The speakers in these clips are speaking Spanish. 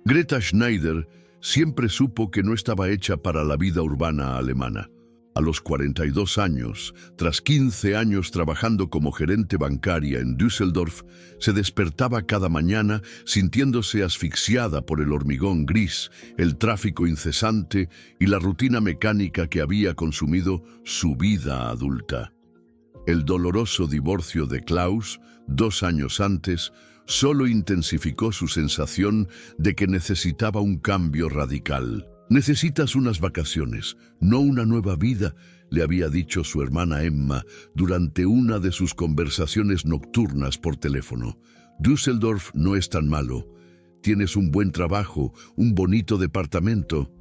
Greta Schneider siempre supo que no estaba hecha para la vida urbana alemana. A los 42 años, tras 15 años trabajando como gerente bancaria en Düsseldorf, se despertaba cada mañana sintiéndose asfixiada por el hormigón gris, el tráfico incesante y la rutina mecánica que había consumido su vida adulta. El doloroso divorcio de Klaus, 2 años antes, solo intensificó su sensación de que necesitaba un cambio radical. «Necesitas unas vacaciones, no una nueva vida», le había dicho su hermana Emma durante una de sus conversaciones nocturnas por teléfono. «Düsseldorf no es tan malo. Tienes un buen trabajo, un bonito departamento».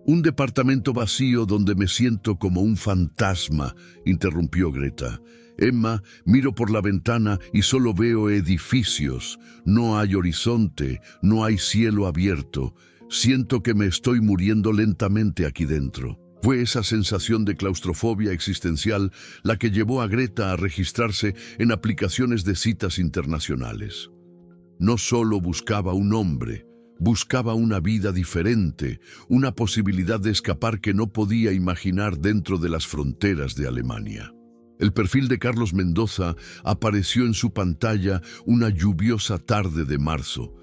«Un departamento vacío donde me siento como un fantasma», interrumpió Greta. «Emma, miro por la ventana y solo veo edificios. No hay horizonte, no hay cielo abierto. Siento que me estoy muriendo lentamente aquí dentro». Fue esa sensación de claustrofobia existencial la que llevó a Greta a registrarse en aplicaciones de citas internacionales. No solo buscaba un hombre, buscaba una vida diferente, una posibilidad de escapar que no podía imaginar dentro de las fronteras de Alemania. El perfil de Carlos Mendoza apareció en su pantalla una lluviosa tarde de marzo,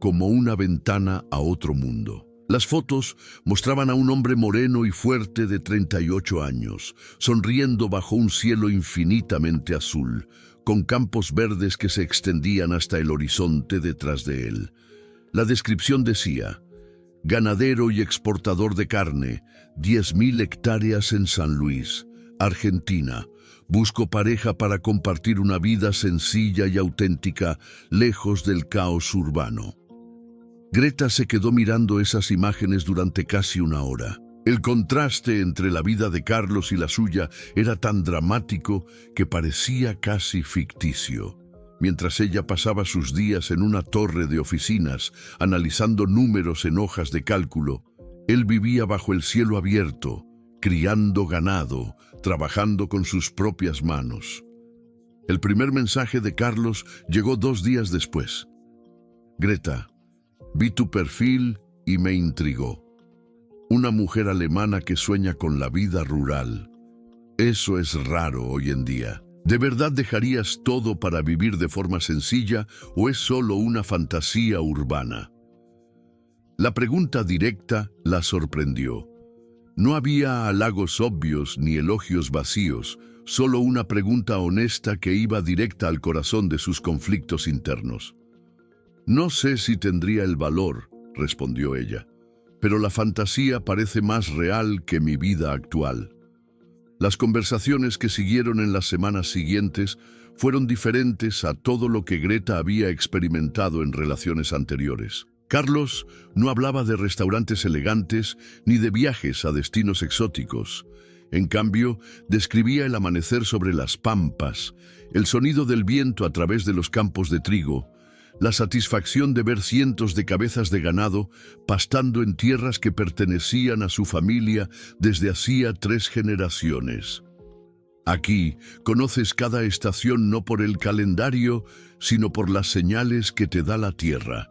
como una ventana a otro mundo. Las fotos mostraban a un hombre moreno y fuerte de 38 años, sonriendo bajo un cielo infinitamente azul, con campos verdes que se extendían hasta el horizonte detrás de él. La descripción decía: ganadero y exportador de carne, 10.000 hectáreas en San Luis, Argentina. Busco pareja para compartir una vida sencilla y auténtica, lejos del caos urbano. Greta se quedó mirando esas imágenes durante casi una hora. El contraste entre la vida de Carlos y la suya era tan dramático que parecía casi ficticio. Mientras ella pasaba sus días en una torre de oficinas, analizando números en hojas de cálculo, él vivía bajo el cielo abierto, criando ganado, trabajando con sus propias manos. El primer mensaje de Carlos llegó 2 días después. «Greta, vi tu perfil y me intrigó. Una mujer alemana que sueña con la vida rural. Eso es raro hoy en día. ¿De verdad dejarías todo para vivir de forma sencilla o es solo una fantasía urbana?» La pregunta directa la sorprendió. No había halagos obvios ni elogios vacíos, solo una pregunta honesta que iba directa al corazón de sus conflictos internos. «No sé si tendría el valor», respondió ella, «pero la fantasía parece más real que mi vida actual». Las conversaciones que siguieron en las semanas siguientes fueron diferentes a todo lo que Greta había experimentado en relaciones anteriores. Carlos no hablaba de restaurantes elegantes ni de viajes a destinos exóticos. En cambio, describía el amanecer sobre las pampas, el sonido del viento a través de los campos de trigo, la satisfacción de ver cientos de cabezas de ganado pastando en tierras que pertenecían a su familia desde hacía 3 generaciones. «Aquí conoces cada estación no por el calendario, sino por las señales que te da la tierra»,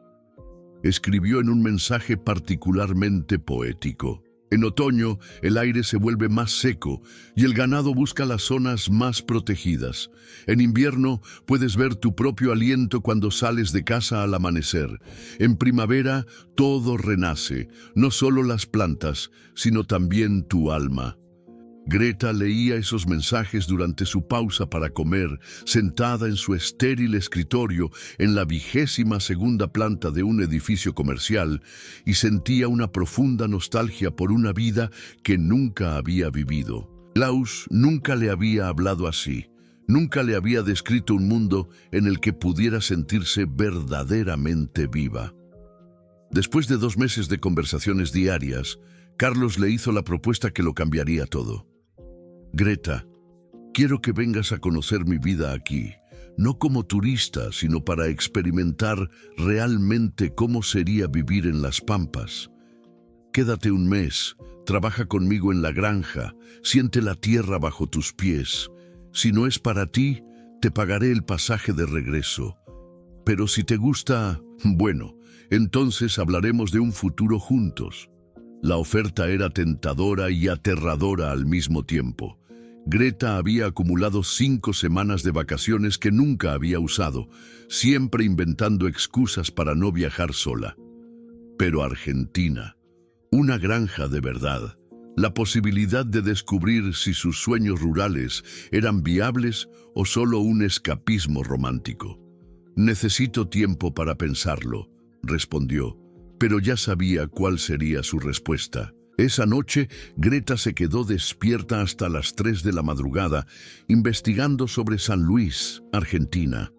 escribió en un mensaje particularmente poético. En otoño, el aire se vuelve más seco y el ganado busca las zonas más protegidas. En invierno, puedes ver tu propio aliento cuando sales de casa al amanecer. En primavera, todo renace, no solo las plantas, sino también tu alma. Greta leía esos mensajes durante su pausa para comer, sentada en su estéril escritorio en la 22ª planta de un edificio comercial, y sentía una profunda nostalgia por una vida que nunca había vivido. Klaus nunca le había hablado así, nunca le había descrito un mundo en el que pudiera sentirse verdaderamente viva. Después de 2 meses de conversaciones diarias, Carlos le hizo la propuesta que lo cambiaría todo. «Greta, quiero que vengas a conocer mi vida aquí, no como turista, sino para experimentar realmente cómo sería vivir en las pampas. Quédate un mes, trabaja conmigo en la granja, siente la tierra bajo tus pies. Si no es para ti, te pagaré el pasaje de regreso. Pero si te gusta, bueno, Entonces hablaremos de un futuro juntos. La oferta era tentadora y aterradora al mismo tiempo. Greta había acumulado 5 semanas de vacaciones que nunca había usado, siempre inventando excusas para no viajar sola. Pero Argentina, una granja de verdad, la posibilidad de descubrir si sus sueños rurales eran viables o solo un escapismo romántico. «Necesito tiempo para pensarlo», respondió, pero ya sabía cuál sería su respuesta. Esa noche, Greta se quedó despierta hasta las 3 de la madrugada, investigando sobre San Luis, Argentina.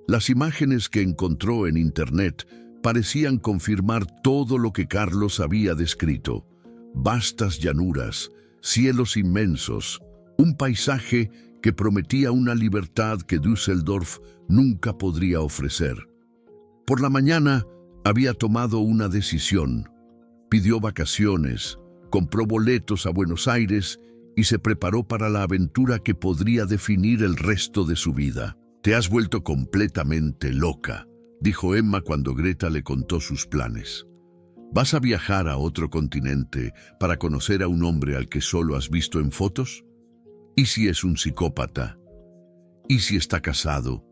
Las imágenes que encontró en Internet parecían confirmar todo lo que Carlos había descrito. Vastas llanuras, cielos inmensos, un paisaje que prometía una libertad que Düsseldorf nunca podría ofrecer. Por la mañana había tomado una decisión. Pidió vacaciones, compró boletos a Buenos Aires y se preparó para la aventura que podría definir el resto de su vida. «Te has vuelto completamente loca», dijo Emma cuando Greta le contó sus planes. «¿Vas a viajar a otro continente para conocer a un hombre al que solo has visto en fotos? ¿Y si es un psicópata? ¿Y si está casado?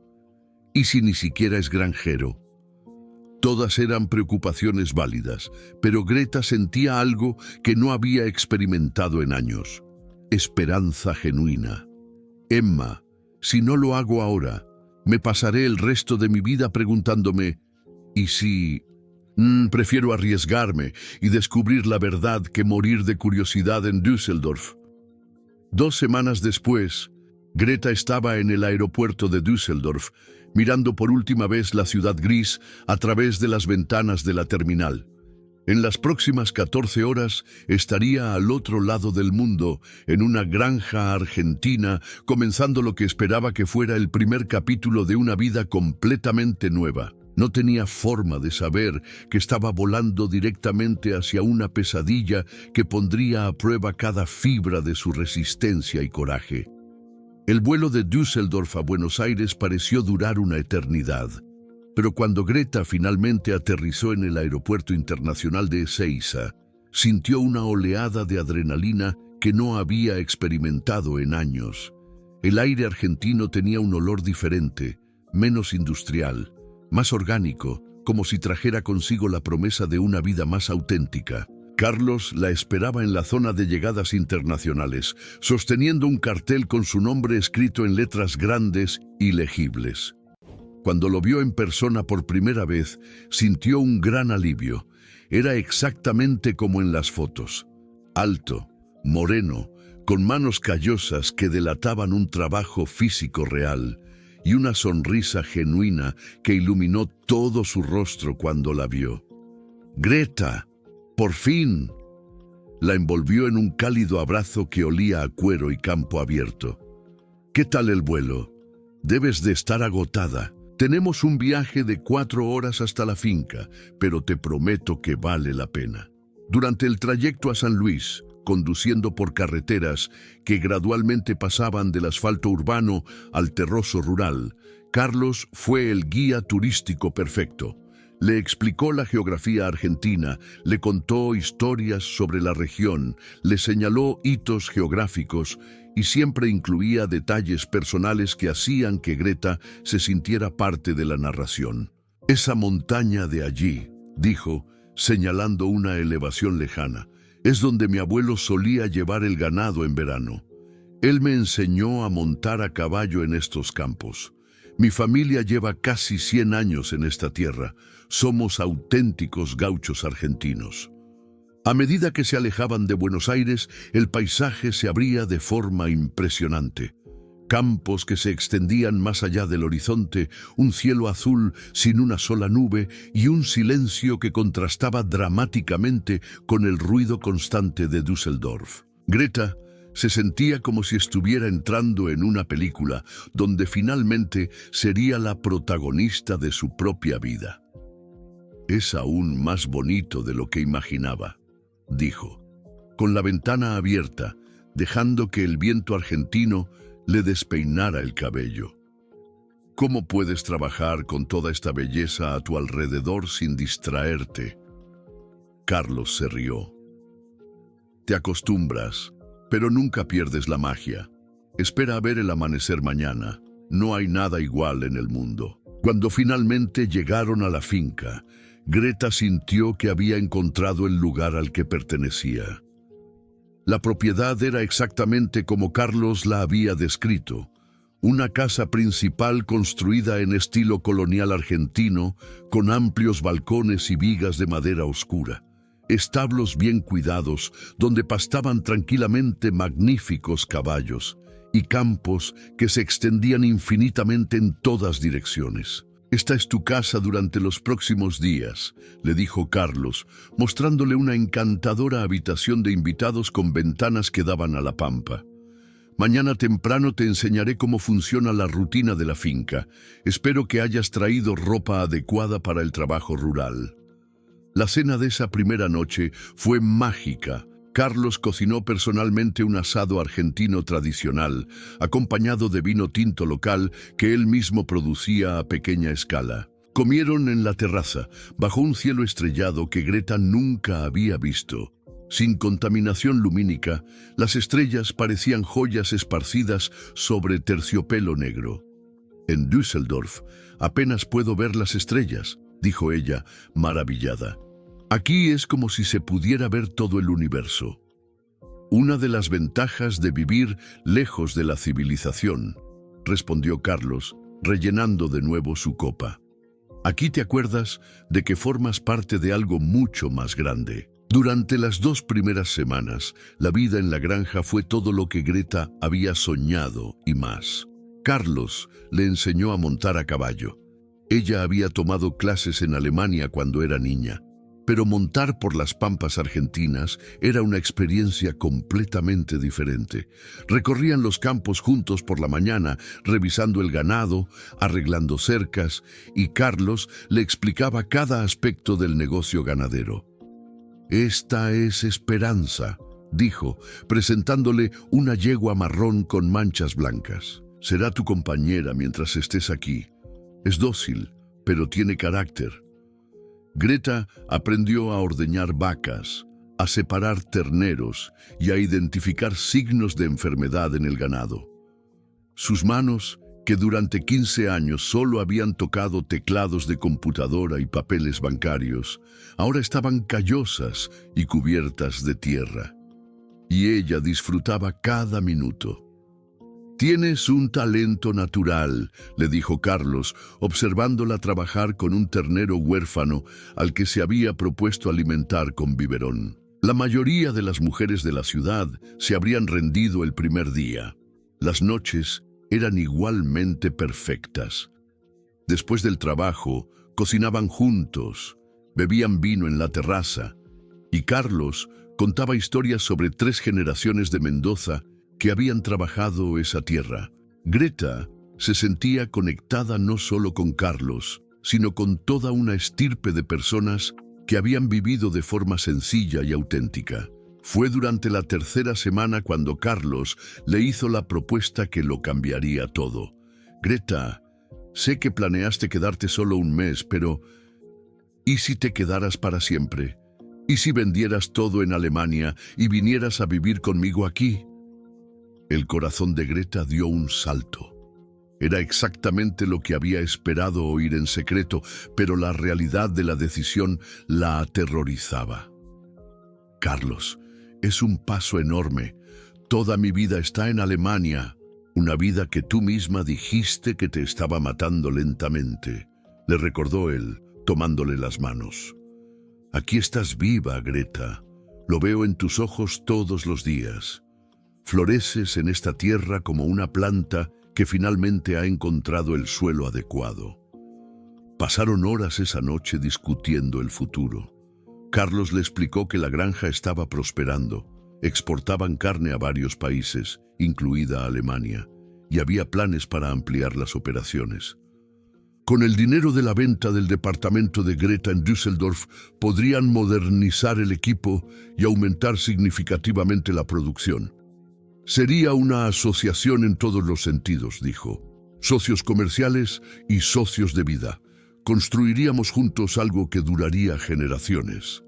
¿Y si ni siquiera es granjero?» Todas eran preocupaciones válidas, pero Greta sentía algo que no había experimentado en años. Esperanza genuina. «Emma, si no lo hago ahora, me pasaré el resto de mi vida preguntándome, ¿y si...? Prefiero arriesgarme y descubrir la verdad que morir de curiosidad en Düsseldorf». 2 semanas después, Greta estaba en el aeropuerto de Düsseldorf, mirando por última vez la ciudad gris a través de las ventanas de la terminal. En las próximas 14 horas estaría al otro lado del mundo, en una granja argentina, comenzando lo que esperaba que fuera el primer capítulo de una vida completamente nueva. No tenía forma de saber que estaba volando directamente hacia una pesadilla que pondría a prueba cada fibra de su resistencia y coraje. El vuelo de Düsseldorf a Buenos Aires pareció durar una eternidad. Pero cuando Greta finalmente aterrizó en el aeropuerto internacional de Ezeiza, sintió una oleada de adrenalina que no había experimentado en años. El aire argentino tenía un olor diferente, menos industrial, más orgánico, como si trajera consigo la promesa de una vida más auténtica. Carlos la esperaba en la zona de llegadas internacionales, sosteniendo un cartel con su nombre escrito en letras grandes y legibles. Cuando lo vio en persona por primera vez, sintió un gran alivio. Era exactamente como en las fotos. Alto, moreno, con manos callosas que delataban un trabajo físico real, y una sonrisa genuina que iluminó todo su rostro cuando la vio. «Greta, por fin». La envolvió en un cálido abrazo que olía a cuero y campo abierto. «¿Qué tal el vuelo? Debes de estar agotada. Tenemos un viaje de 4 horas hasta la finca, pero te prometo que vale la pena». Durante el trayecto a San Luis, conduciendo por carreteras que gradualmente pasaban del asfalto urbano al terroso rural, Carlos fue el guía turístico perfecto. Le explicó la geografía argentina, le contó historias sobre la región, le señaló hitos geográficos y siempre incluía detalles personales que hacían que Greta se sintiera parte de la narración. «Esa montaña de allí», dijo, señalando una elevación lejana, «es donde mi abuelo solía llevar el ganado en verano. Él me enseñó a montar a caballo en estos campos. Mi familia lleva casi 100 años en esta tierra. Somos auténticos gauchos argentinos». A medida que se alejaban de Buenos Aires, el paisaje se abría de forma impresionante. Campos que se extendían más allá del horizonte, un cielo azul sin una sola nube y un silencio que contrastaba dramáticamente con el ruido constante de Düsseldorf. Greta se sentía como si estuviera entrando en una película donde finalmente sería la protagonista de su propia vida. «Es aún más bonito de lo que imaginaba», dijo, con la ventana abierta, dejando que el viento argentino le despeinara el cabello. ¿Cómo puedes trabajar con toda esta belleza a tu alrededor sin distraerte? Carlos se rió. Te acostumbras, pero nunca pierdes la magia. Espera a ver el amanecer mañana. No hay nada igual en el mundo. Cuando finalmente llegaron a la finca, Greta sintió que había encontrado el lugar al que pertenecía. La propiedad era exactamente como Carlos la había descrito. Una casa principal construida en estilo colonial argentino, con amplios balcones y vigas de madera oscura. Establos bien cuidados, donde pastaban tranquilamente magníficos caballos, y campos que se extendían infinitamente en todas direcciones. «Esta es tu casa durante los próximos días», le dijo Carlos, mostrándole una encantadora habitación de invitados con ventanas que daban a la pampa. «Mañana temprano te enseñaré cómo funciona la rutina de la finca. Espero que hayas traído ropa adecuada para el trabajo rural». La cena de esa primera noche fue mágica. Carlos cocinó personalmente un asado argentino tradicional, acompañado de vino tinto local que él mismo producía a pequeña escala. Comieron en la terraza, bajo un cielo estrellado que Greta nunca había visto. Sin contaminación lumínica, las estrellas parecían joyas esparcidas sobre terciopelo negro. «En Düsseldorf apenas puedo ver las estrellas», dijo ella, maravillada. «Aquí es como si se pudiera ver todo el universo». «Una de las ventajas de vivir lejos de la civilización», respondió Carlos, rellenando de nuevo su copa. «Aquí te acuerdas de que formas parte de algo mucho más grande». Durante las 2 primeras semanas, la vida en la granja fue todo lo que Greta había soñado y más. Carlos le enseñó a montar a caballo. Ella había tomado clases en Alemania cuando era niña, pero montar por las pampas argentinas era una experiencia completamente diferente. Recorrían los campos juntos por la mañana, revisando el ganado, arreglando cercas, y Carlos le explicaba cada aspecto del negocio ganadero. «Esta es Esperanza», dijo, presentándole una yegua marrón con manchas blancas. «Será tu compañera mientras estés aquí. Es dócil, pero tiene carácter». Greta aprendió a ordeñar vacas, a separar terneros y a identificar signos de enfermedad en el ganado. Sus manos, que durante 15 años solo habían tocado teclados de computadora y papeles bancarios, ahora estaban callosas y cubiertas de tierra. Y ella disfrutaba cada minuto. «Tienes un talento natural», le dijo Carlos, observándola trabajar con un ternero huérfano al que se había propuesto alimentar con biberón. La mayoría de las mujeres de la ciudad se habrían rendido el primer día. Las noches eran igualmente perfectas. Después del trabajo, cocinaban juntos, bebían vino en la terraza, y Carlos contaba historias sobre 3 generaciones de Mendoza que habían trabajado esa tierra. Greta se sentía conectada no solo con Carlos, sino con toda una estirpe de personas que habían vivido de forma sencilla y auténtica. Fue durante la 3ª semana cuando Carlos le hizo la propuesta que lo cambiaría todo. «Greta, sé que planeaste quedarte solo un mes, pero ¿y si te quedaras para siempre? ¿Y si vendieras todo en Alemania y vinieras a vivir conmigo aquí?» El corazón de Greta dio un salto. Era exactamente lo que había esperado oír en secreto, pero la realidad de la decisión la aterrorizaba. «Carlos, es un paso enorme. Toda mi vida está en Alemania, una vida que tú misma dijiste que te estaba matando lentamente», le recordó él, tomándole las manos. «Aquí estás viva, Greta. Lo veo en tus ojos todos los días. Floreces en esta tierra como una planta que finalmente ha encontrado el suelo adecuado». Pasaron horas esa noche discutiendo el futuro. Carlos le explicó que la granja estaba prosperando, exportaban carne a varios países, incluida Alemania, y había planes para ampliar las operaciones. Con el dinero de la venta del departamento de Greta en Düsseldorf, podrían modernizar el equipo y aumentar significativamente la producción. «Sería una asociación en todos los sentidos», dijo. socios comerciales y socios de vida. Construiríamos juntos algo que duraría generaciones.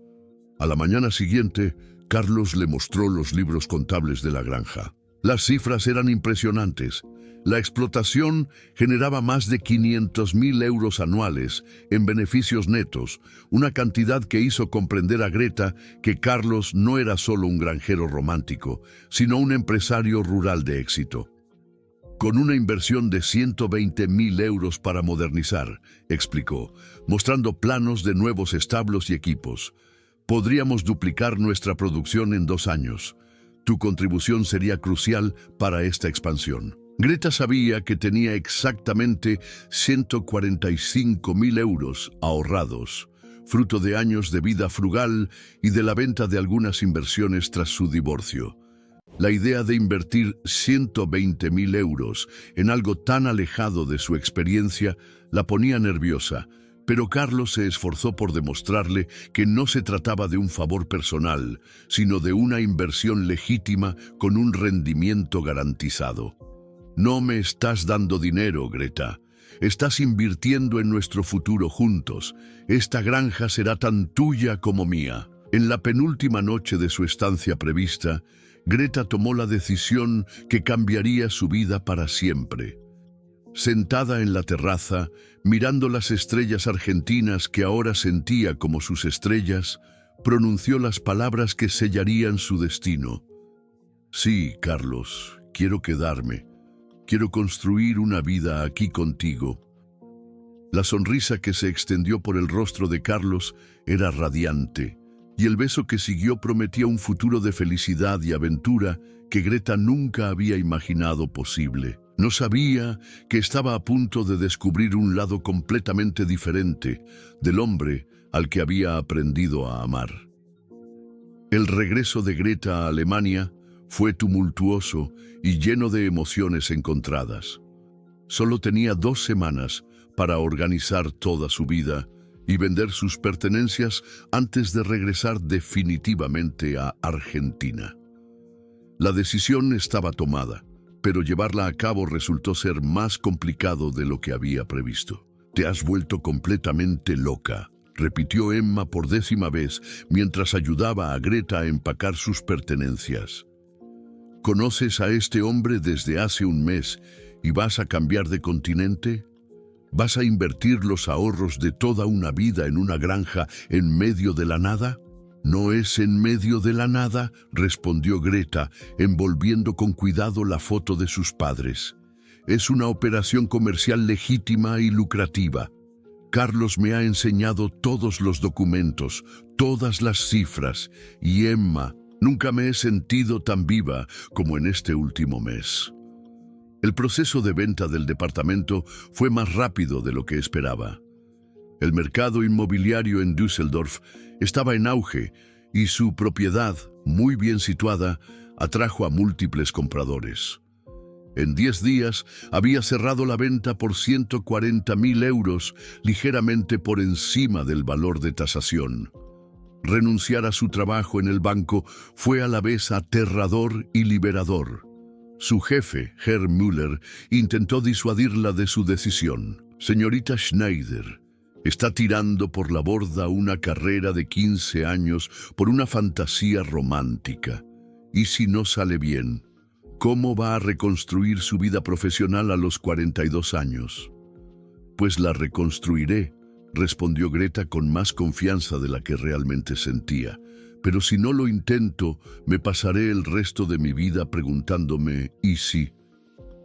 A la mañana siguiente, Carlos le mostró los libros contables de la granja. Las cifras eran impresionantes. La explotación generaba más de 500.000 euros anuales en beneficios netos, una cantidad que hizo comprender a Greta que Carlos no era solo un granjero romántico, sino un empresario rural de éxito. Con una inversión de 120.000 euros para modernizar, explicó, mostrando planos de nuevos establos y equipos. Podríamos duplicar nuestra producción en 2 años. Tu contribución sería crucial para esta expansión. Greta sabía que tenía exactamente 145.000 euros ahorrados, fruto de años de vida frugal y de la venta de algunas inversiones tras su divorcio. La idea de invertir 120.000 euros en algo tan alejado de su experiencia la ponía nerviosa, pero Carlos se esforzó por demostrarle que no se trataba de un favor personal, sino de una inversión legítima con un rendimiento garantizado. No me estás dando dinero, Greta. Estás invirtiendo en nuestro futuro juntos. Esta granja será tan tuya como mía. En la penúltima noche de su estancia prevista, Greta tomó la decisión que cambiaría su vida para siempre. Sentada en la terraza, mirando las estrellas argentinas que ahora sentía como sus estrellas, pronunció las palabras que sellarían su destino. Sí, Carlos, quiero quedarme. Quiero construir una vida aquí contigo. La sonrisa que se extendió por el rostro de Carlos era radiante, y el beso que siguió prometía un futuro de felicidad y aventura que Greta nunca había imaginado posible. No sabía que estaba a punto de descubrir un lado completamente diferente del hombre al que había aprendido a amar. El regreso de Greta a Alemania fue tumultuoso y lleno de emociones encontradas. Solo tenía 2 semanas para organizar toda su vida y vender sus pertenencias antes de regresar definitivamente a Argentina. La decisión estaba tomada, pero llevarla a cabo resultó ser más complicado de lo que había previsto. «Te has vuelto completamente loca», repitió Emma por 10ª vez mientras ayudaba a Greta a empacar sus pertenencias. ¿Conoces a este hombre desde hace 1 mes y vas a cambiar de continente? ¿Vas a invertir los ahorros de toda una vida en una granja en medio de la nada? «No es en medio de la nada», respondió Greta, envolviendo con cuidado la foto de sus padres. «Es una operación comercial legítima y lucrativa. Carlos me ha enseñado todos los documentos, todas las cifras, y Emma, nunca me he sentido tan viva como en este último mes». El proceso de venta del departamento fue más rápido de lo que esperaba. El mercado inmobiliario en Düsseldorf estaba en auge y su propiedad, muy bien situada, atrajo a múltiples compradores. En 10 días había cerrado la venta por 140.000 euros, ligeramente por encima del valor de tasación. Renunciar a su trabajo en el banco fue a la vez aterrador y liberador. Su jefe, Herr Müller, intentó disuadirla de su decisión. «Señorita Schneider, está tirando por la borda una carrera de 15 años por una fantasía romántica. ¿Y si no sale bien? ¿Cómo va a reconstruir su vida profesional a los 42 años? Pues la reconstruiré», respondió Greta con más confianza de la que realmente sentía. «Pero si no lo intento, me pasaré el resto de mi vida preguntándome ¿y si?».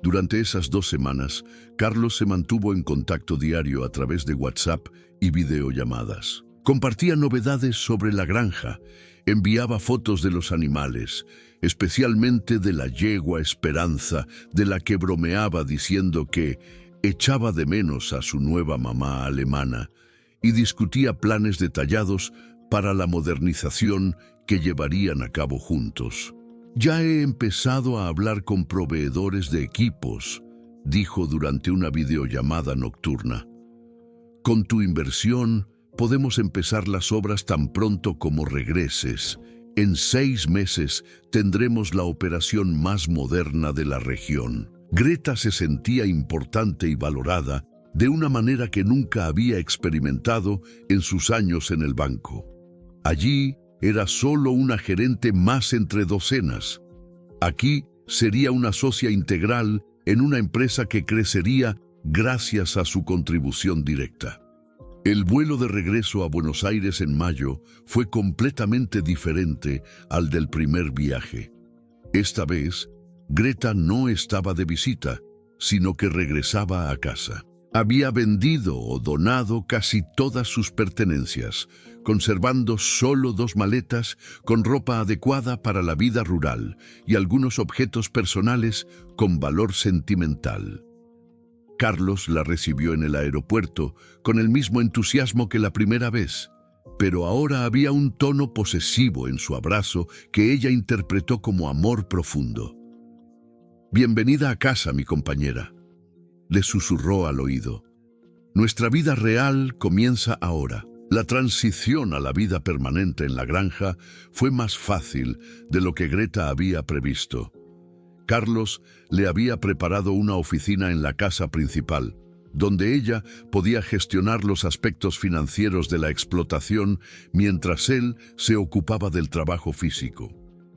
Durante esas 2 semanas, Carlos se mantuvo en contacto diario a través de WhatsApp y videollamadas. Compartía novedades sobre la granja, enviaba fotos de los animales, especialmente de la yegua Esperanza, de la que bromeaba diciendo que echaba de menos a su nueva mamá alemana, y discutía planes detallados para la modernización que llevarían a cabo juntos. «Ya he empezado a hablar con proveedores de equipos», dijo durante una videollamada nocturna. «Con tu inversión podemos empezar las obras tan pronto como regreses. En 6 meses tendremos la operación más moderna de la región. Greta se sentía importante y valorada de una manera que nunca había experimentado en sus años en el banco. Allí era solo una gerente más entre docenas. Aquí sería una socia integral en una empresa que crecería gracias a su contribución directa. El vuelo de regreso a Buenos Aires en mayo fue completamente diferente al del primer viaje. Esta vez, Greta no estaba de visita, sino que regresaba a casa. Había vendido o donado casi todas sus pertenencias, conservando solo 2 maletas con ropa adecuada para la vida rural y algunos objetos personales con valor sentimental. Carlos la recibió en el aeropuerto con el mismo entusiasmo que la primera vez, pero ahora había un tono posesivo en su abrazo que ella interpretó como amor profundo. «Bienvenida a casa, mi compañera», le susurró al oído. «Nuestra vida real comienza ahora». La transición a la vida permanente en la granja fue más fácil de lo que Greta había previsto. Carlos le había preparado una oficina en la casa principal, donde ella podía gestionar los aspectos financieros de la explotación mientras él se ocupaba del trabajo físico.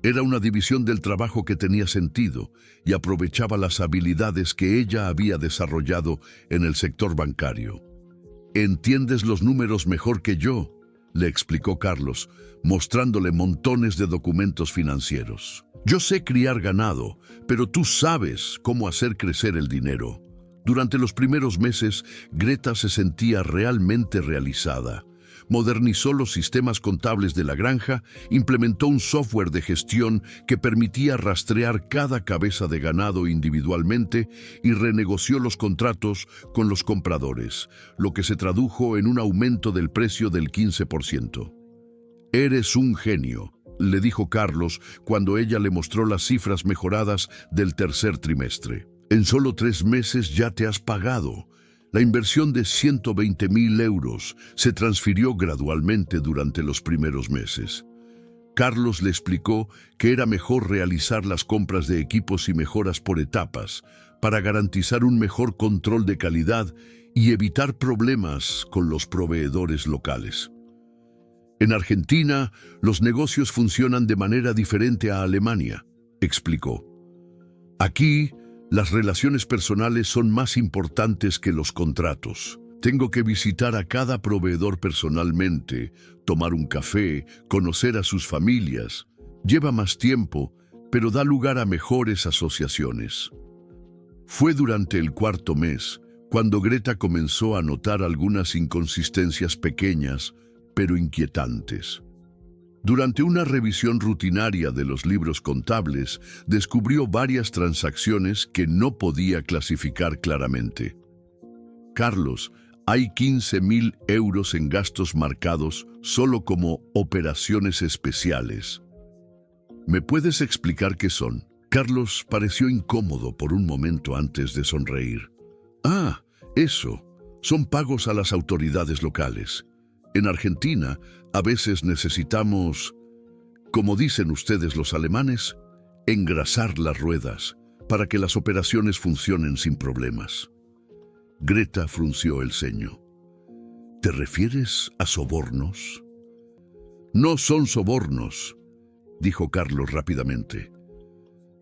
Era una división del trabajo que tenía sentido y aprovechaba las habilidades que ella había desarrollado en el sector bancario. «Entiendes los números mejor que yo», le explicó Carlos, mostrándole montones de documentos financieros. «Yo sé criar ganado, pero tú sabes cómo hacer crecer el dinero». Durante los primeros meses, Greta se sentía realmente realizada. Modernizó los sistemas contables de la granja, implementó un software de gestión que permitía rastrear cada cabeza de ganado individualmente y renegoció los contratos con los compradores, lo que se tradujo en un aumento del precio del 15%. «Eres un genio», le dijo Carlos cuando ella le mostró las cifras mejoradas del tercer trimestre. «En solo 3 meses ya te has pagado». La inversión de 120.000 euros se transfirió gradualmente durante los primeros meses. Carlos le explicó que era mejor realizar las compras de equipos y mejoras por etapas para garantizar un mejor control de calidad y evitar problemas con los proveedores locales. «En Argentina, los negocios funcionan de manera diferente a Alemania», explicó. «Aquí, las relaciones personales son más importantes que los contratos. Tengo que visitar a cada proveedor personalmente, tomar un café, conocer a sus familias. Lleva más tiempo, pero da lugar a mejores asociaciones». Fue durante el 4.º mes cuando Greta comenzó a notar algunas inconsistencias pequeñas, pero inquietantes. Durante una revisión rutinaria de los libros contables, descubrió varias transacciones que no podía clasificar claramente. «Carlos, hay 15.000 euros en gastos marcados solo como operaciones especiales. ¿Me puedes explicar qué son?». Carlos pareció incómodo por un momento antes de sonreír. «Ah, eso. Son pagos a las autoridades locales. En Argentina, a veces necesitamos, como dicen ustedes los alemanes, engrasar las ruedas para que las operaciones funcionen sin problemas». Greta frunció el ceño. «¿Te refieres a sobornos?». «No son sobornos», dijo Carlos rápidamente.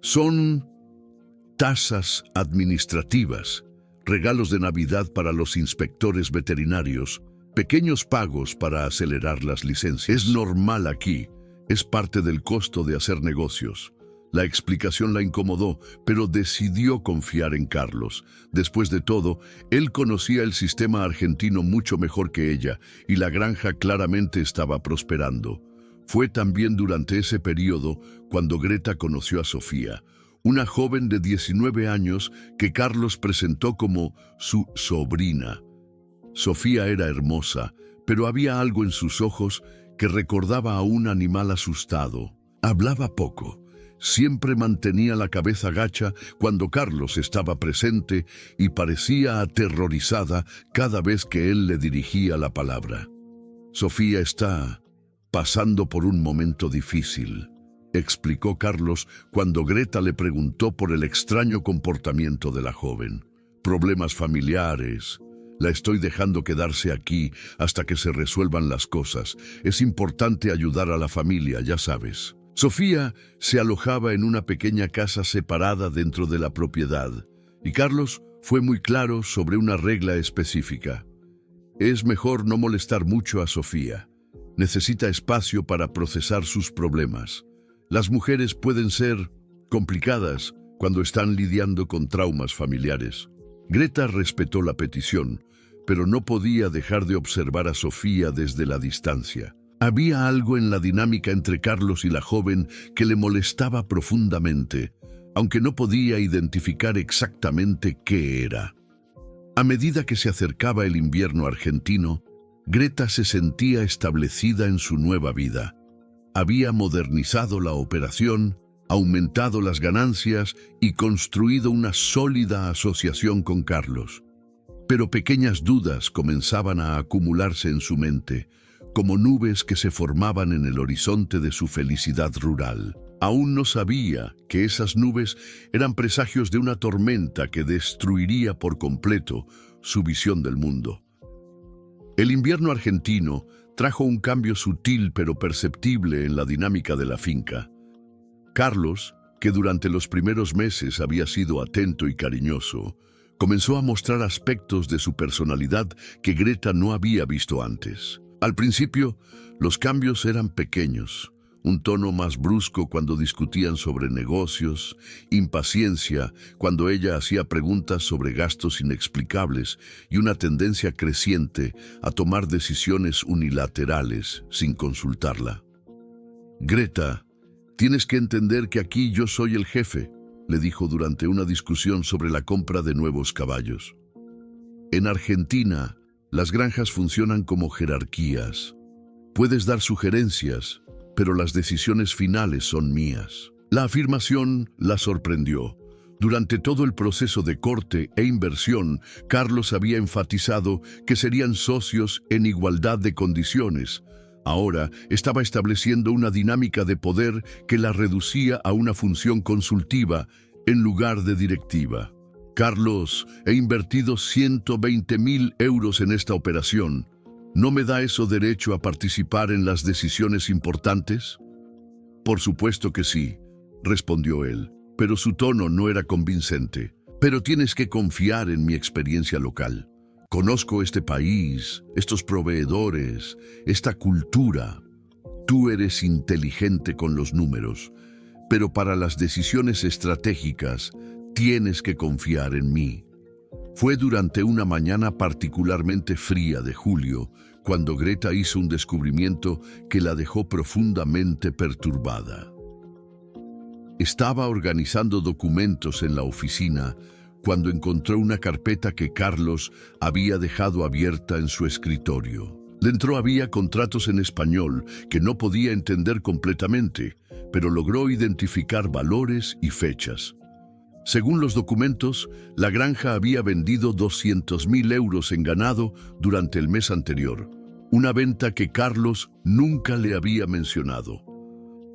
«Son tasas administrativas, regalos de Navidad para los inspectores veterinarios, pequeños pagos para acelerar las licencias. Es normal aquí, es parte del costo de hacer negocios». La explicación la incomodó, pero decidió confiar en Carlos. Después de todo, él conocía el sistema argentino mucho mejor que ella, y la granja claramente estaba prosperando. Fue también durante ese periodo cuando Greta conoció a Sofía, una joven de 19 años que Carlos presentó como su sobrina. Sofía era hermosa, pero había algo en sus ojos que recordaba a un animal asustado. Hablaba poco. Siempre mantenía la cabeza gacha cuando Carlos estaba presente y parecía aterrorizada cada vez que él le dirigía la palabra. «Sofía está pasando por un momento difícil», explicó Carlos cuando Greta le preguntó por el extraño comportamiento de la joven. Problemas familiares. La estoy dejando quedarse aquí hasta que se resuelvan las cosas. Es importante ayudar a la familia, ya sabes. Sofía se alojaba en una pequeña casa separada dentro de la propiedad, y Carlos fue muy claro sobre una regla específica. Es mejor no molestar mucho a Sofía. Necesita espacio para procesar sus problemas. Las mujeres pueden ser complicadas cuando están lidiando con traumas familiares. Greta respetó la petición, pero no podía dejar de observar a Sofía desde la distancia. Había algo en la dinámica entre Carlos y la joven que le molestaba profundamente, aunque no podía identificar exactamente qué era. A medida que se acercaba el invierno argentino, Greta se sentía establecida en su nueva vida. Había modernizado la operación, aumentado las ganancias y construido una sólida asociación con Carlos. Pero pequeñas dudas comenzaban a acumularse en su mente, como nubes que se formaban en el horizonte de su felicidad rural. Aún no sabía que esas nubes eran presagios de una tormenta que destruiría por completo su visión del mundo. El invierno argentino trajo un cambio sutil pero perceptible en la dinámica de la finca. Carlos, que durante los primeros meses había sido atento y cariñoso, comenzó a mostrar aspectos de su personalidad que Greta no había visto antes. Al principio, los cambios eran pequeños. Un tono más brusco cuando discutían sobre negocios, impaciencia cuando ella hacía preguntas sobre gastos inexplicables y una tendencia creciente a tomar decisiones unilaterales sin consultarla. Greta, tienes que entender que aquí yo soy el jefe, le dijo durante una discusión sobre la compra de nuevos caballos. En Argentina, las granjas funcionan como jerarquías. Puedes dar sugerencias, pero las decisiones finales son mías. La afirmación la sorprendió. Durante todo el proceso de corte e inversión, Carlos había enfatizado que serían socios en igualdad de condiciones. Ahora estaba estableciendo una dinámica de poder que la reducía a una función consultiva en lugar de directiva. Carlos, he invertido 120.000 euros en esta operación. ¿No me da eso derecho a participar en las decisiones importantes? Por supuesto que sí, respondió él, pero su tono no era convincente. Pero tienes que confiar en mi experiencia local. Conozco este país, estos proveedores, esta cultura. Tú eres inteligente con los números, pero para las decisiones estratégicas tienes que confiar en mí. Fue durante una mañana particularmente fría de julio cuando Greta hizo un descubrimiento que la dejó profundamente perturbada. Estaba organizando documentos en la oficina cuando encontró una carpeta que Carlos había dejado abierta en su escritorio. Dentro había contratos en español que no podía entender completamente, pero logró identificar valores y fechas. Según los documentos, la granja había vendido 200.000 euros en ganado durante el mes anterior, una venta que Carlos nunca le había mencionado.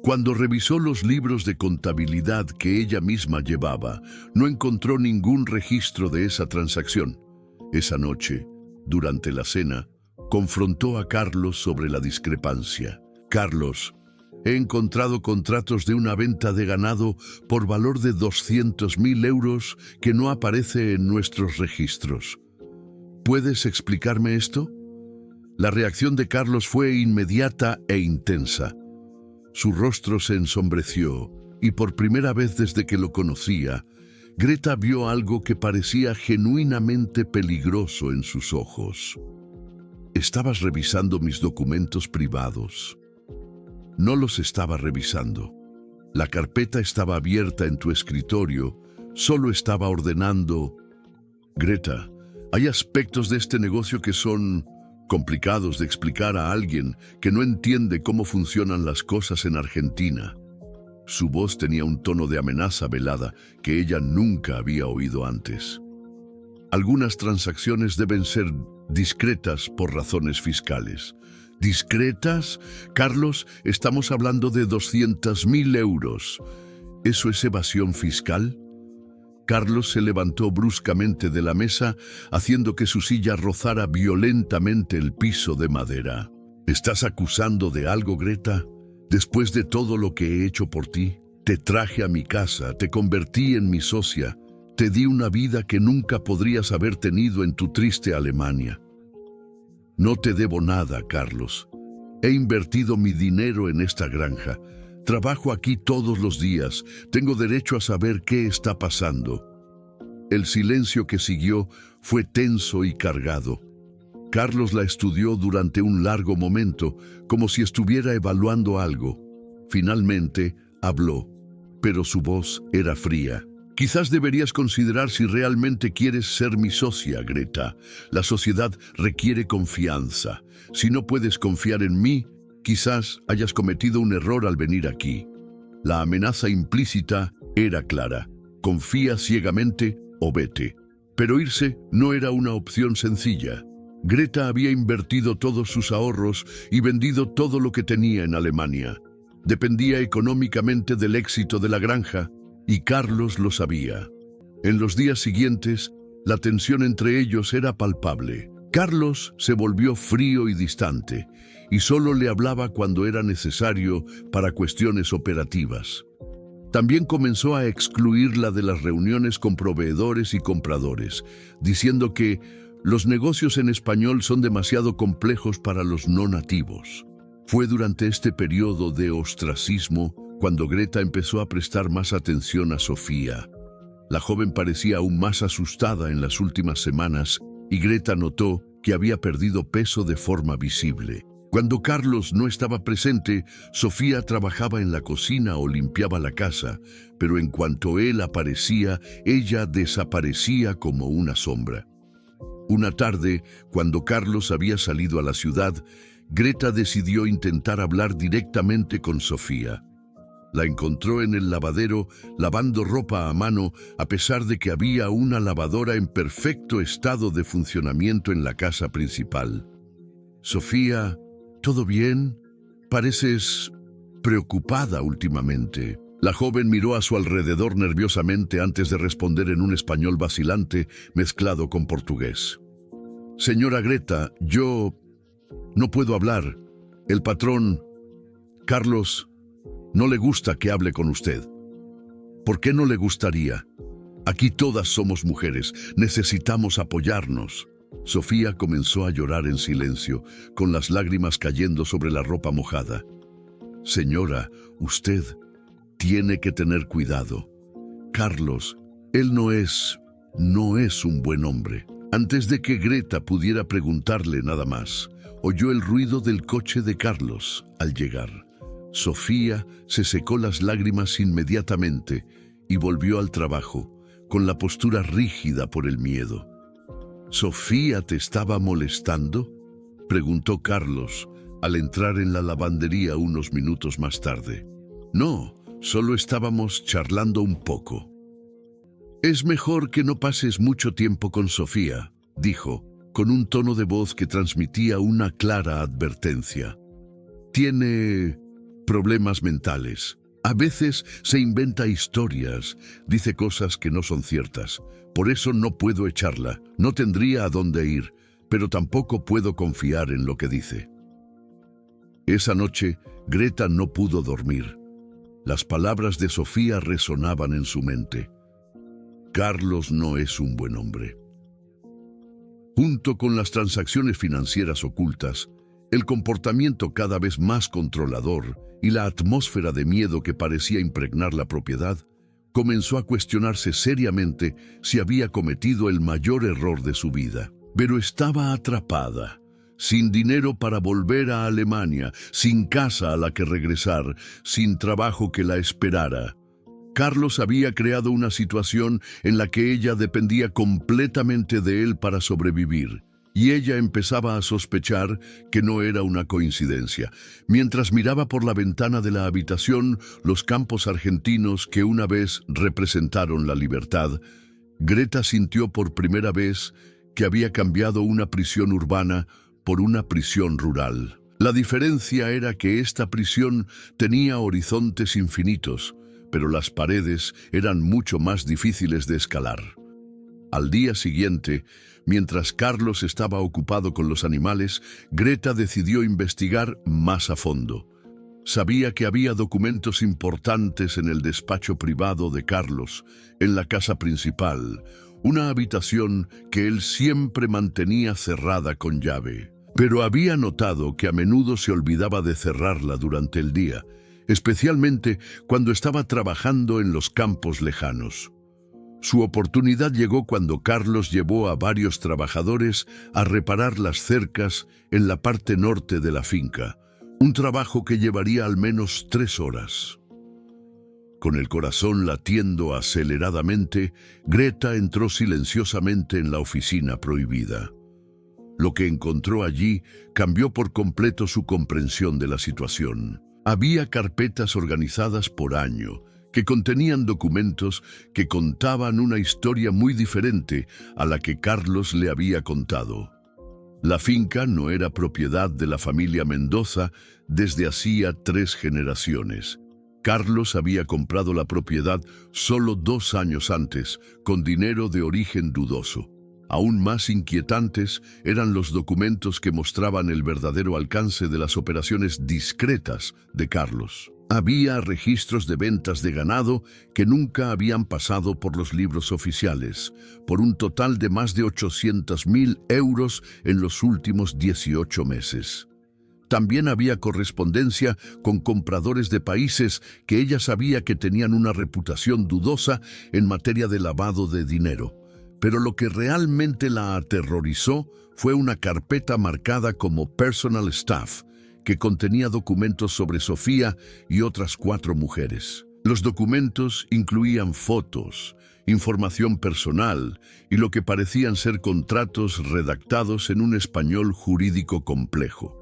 Cuando revisó los libros de contabilidad que ella misma llevaba, no encontró ningún registro de esa transacción. Esa noche, durante la cena, confrontó a Carlos sobre la discrepancia. Carlos, he encontrado contratos de una venta de ganado por valor de 200.000 euros que no aparece en nuestros registros. ¿Puedes explicarme esto? La reacción de Carlos fue inmediata e intensa. Su rostro se ensombreció y por primera vez desde que lo conocía, Greta vio algo que parecía genuinamente peligroso en sus ojos. Estabas revisando mis documentos privados. No los estaba revisando. La carpeta estaba abierta en tu escritorio, solo estaba ordenando. Greta, hay aspectos de este negocio que son complicados de explicar a alguien que no entiende cómo funcionan las cosas en Argentina. Su voz tenía un tono de amenaza velada que ella nunca había oído antes. Algunas transacciones deben ser discretas por razones fiscales. ¿Discretas? Carlos, estamos hablando de 200.000 euros. ¿Eso es evasión fiscal? Carlos se levantó bruscamente de la mesa, haciendo que su silla rozara violentamente el piso de madera. ¿Estás acusando de algo, Greta? Después de todo lo que he hecho por ti, te traje a mi casa, te convertí en mi socia, te di una vida que nunca podrías haber tenido en tu triste Alemania. No te debo nada, Carlos. He invertido mi dinero en esta granja. Trabajo aquí todos los días. Tengo derecho a saber qué está pasando. El silencio que siguió fue tenso y cargado. Carlos la estudió durante un largo momento, como si estuviera evaluando algo. Finalmente, habló, pero su voz era fría. Quizás deberías considerar si realmente quieres ser mi socia, Greta. La sociedad requiere confianza. Si no puedes confiar en mí, quizás hayas cometido un error al venir aquí. La amenaza implícita era clara. Confía ciegamente o vete. Pero irse no era una opción sencilla. Greta había invertido todos sus ahorros y vendido todo lo que tenía en Alemania. Dependía económicamente del éxito de la granja, y Carlos lo sabía. En los días siguientes, la tensión entre ellos era palpable. Carlos se volvió frío y distante, y solo le hablaba cuando era necesario para cuestiones operativas. También comenzó a excluirla de las reuniones con proveedores y compradores, diciendo que los negocios en español son demasiado complejos para los no nativos. Fue durante este periodo de ostracismo cuando Greta empezó a prestar más atención a Sofía. La joven parecía aún más asustada en las últimas semanas y Greta notó que había perdido peso de forma visible. Cuando Carlos no estaba presente, Sofía trabajaba en la cocina o limpiaba la casa, pero en cuanto él aparecía, ella desaparecía como una sombra. Una tarde, cuando Carlos había salido a la ciudad, Greta decidió intentar hablar directamente con Sofía. La encontró en el lavadero lavando ropa a mano, a pesar de que había una lavadora en perfecto estado de funcionamiento en la casa principal. Sofía, ¿todo bien? Pareces preocupada últimamente. La joven miró a su alrededor nerviosamente antes de responder en un español vacilante mezclado con portugués. Señora Greta, yo no puedo hablar. El patrón, Carlos, no le gusta que hable con usted. ¿Por qué no le gustaría? Aquí todas somos mujeres, necesitamos apoyarnos. Sofía comenzó a llorar en silencio, con las lágrimas cayendo sobre la ropa mojada. Señora, usted tiene que tener cuidado. Carlos, él no es un buen hombre. Antes de que Greta pudiera preguntarle nada más, oyó el ruido del coche de Carlos al llegar. Sofía se secó las lágrimas inmediatamente y volvió al trabajo, con la postura rígida por el miedo. ¿Sofía te estaba molestando?, preguntó Carlos al entrar en la lavandería unos minutos más tarde. No, solo estábamos charlando un poco. Es mejor que no pases mucho tiempo con Sofía, dijo, con un tono de voz que transmitía una clara advertencia. Tiene problemas mentales. A veces se inventa historias, dice cosas que no son ciertas. Por eso no puedo echarla, no tendría a dónde ir, pero tampoco puedo confiar en lo que dice. Esa noche, Greta no pudo dormir. Las palabras de Sofía resonaban en su mente. Carlos no es un buen hombre. Junto con las transacciones financieras ocultas, el comportamiento cada vez más controlador y la atmósfera de miedo que parecía impregnar la propiedad, comenzó a cuestionarse seriamente si había cometido el mayor error de su vida. Pero estaba atrapada, sin dinero para volver a Alemania, sin casa a la que regresar, sin trabajo que la esperara. Carlos había creado una situación en la que ella dependía completamente de él para sobrevivir, y ella empezaba a sospechar que no era una coincidencia. Mientras miraba por la ventana de la habitación los campos argentinos que una vez representaron la libertad, Greta sintió por primera vez que había cambiado una prisión urbana por una prisión rural. La diferencia era que esta prisión tenía horizontes infinitos, pero las paredes eran mucho más difíciles de escalar. Al día siguiente, mientras Carlos estaba ocupado con los animales, Greta decidió investigar más a fondo. Sabía que había documentos importantes en el despacho privado de Carlos, en la casa principal, una habitación que él siempre mantenía cerrada con llave. Pero había notado que a menudo se olvidaba de cerrarla durante el día, especialmente cuando estaba trabajando en los campos lejanos. Su oportunidad llegó cuando Carlos llevó a varios trabajadores a reparar las cercas en la parte norte de la finca, un trabajo que llevaría al menos 3 horas. Con el corazón latiendo aceleradamente, Greta entró silenciosamente en la oficina prohibida. Lo que encontró allí cambió por completo su comprensión de la situación. Había carpetas organizadas por año, que contenían documentos que contaban una historia muy diferente a la que Carlos le había contado. La finca no era propiedad de la familia Mendoza desde hacía 3 generaciones. Carlos había comprado la propiedad solo 2 años antes, con dinero de origen dudoso. Aún más inquietantes eran los documentos que mostraban el verdadero alcance de las operaciones discretas de Carlos. Había registros de ventas de ganado que nunca habían pasado por los libros oficiales, por un total de más de 800.000 euros en los últimos 18 meses. También había correspondencia con compradores de países que ella sabía que tenían una reputación dudosa en materia de lavado de dinero. Pero lo que realmente la aterrorizó fue una carpeta marcada como Personal Staff, que contenía documentos sobre Sofía y otras 4 mujeres. Los documentos incluían fotos, información personal y lo que parecían ser contratos redactados en un español jurídico complejo.